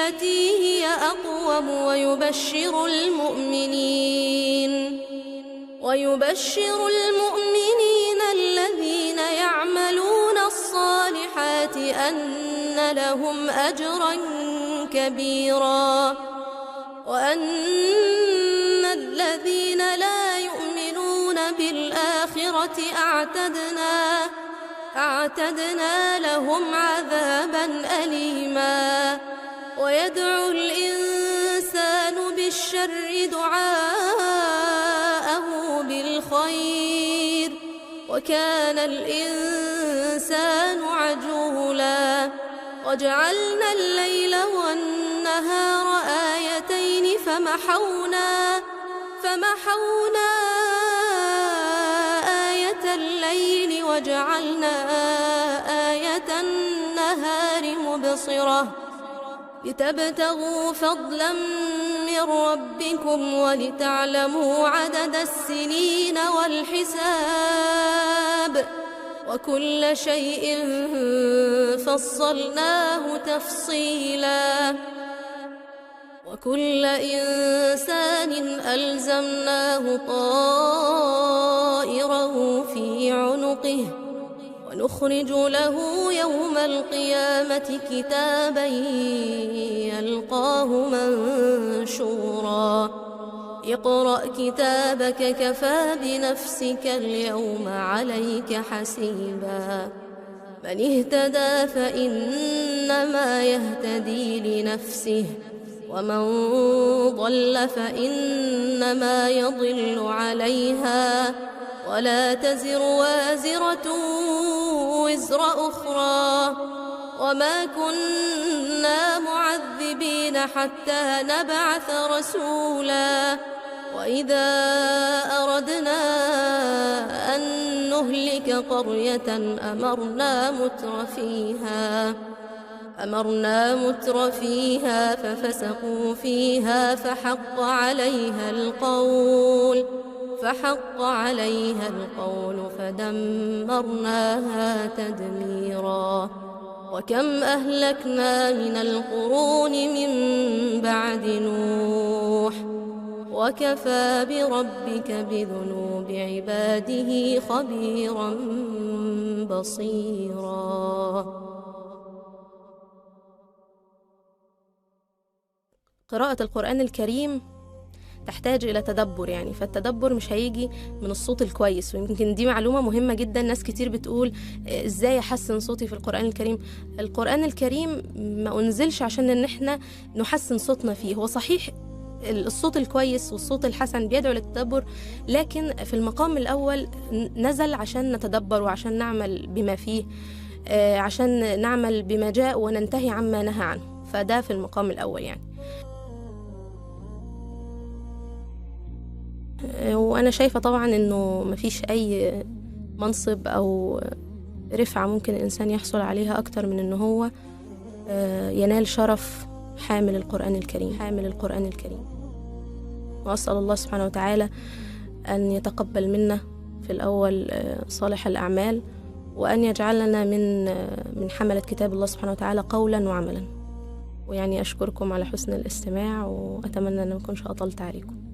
بالتي هي أقوم ويبشر المؤمنين الذين يعملون الصالحات أن لهم أجرا كبيرا، وأن الذين لا يؤمنون بالآخرة أعتدنا لهم عذابا أليما. ويدعو الإنسان بالشر دعاءه بالخير، وكان الإنسان عجولا. وجعلنا الليل والنهار آيتين فمحونا آية الليل وجعلنا آية النهار مبصرة لتبتغوا فضلا من ربكم ولتعلموا عدد السنين والحساب، وكل شيء فصلناه تفصيلا. وكل إنسان ألزمناه طائره في عنقه، ونخرج له يوم القيامة كتابا يلقاه منشورا. اقرأ كتابك كفى بنفسك اليوم عليك حسيبا. من اهتدى فإنما يهتدي لنفسه، ومن ضل فإنما يضل عليها، ولا تزر وازرة وزر أخرى، وما كنا معذبين حتى نبعث رسولا. وإذا أردنا أن نهلك قرية أمرنا متر فيها ففسقوا فيها فحق عليها القول فدمرناها تدميرا. وكم أهلكنا من القرون من بعد نوح، وكفى بربك بذنوب عباده خبيرا بصيرا. قراءة القرآن الكريم تحتاج إلى تدبر، فالتدبر مش هيجي من الصوت الكويس. ويمكن دي معلومة مهمة جدا، ناس كتير بتقول إزاي أحسن صوتي في القرآن الكريم. القرآن الكريم ما أنزلش عشان إن إحنا نحسن صوتنا فيه. هو صحيح الصوت الكويس والصوت الحسن بيدعو للتدبر، لكن في المقام الأول نزل عشان نتدبر وعشان نعمل بما فيه، عشان نعمل بما جاء وننتهي عما نهى عنه. فده في المقام الأول وأنا شايفة طبعا إنه مفيش أي منصب أو رفعة ممكن الإنسان يحصل عليها أكتر من إنه هو ينال شرف حامل القرآن الكريم. وأسأل الله سبحانه وتعالى أن يتقبل منا في الأول صالح الأعمال، وأن يجعلنا من حملة كتاب الله سبحانه وتعالى قولا وعملا. أشكركم على حسن الاستماع، وأتمنى أن ما أكونش أطلت عليكم.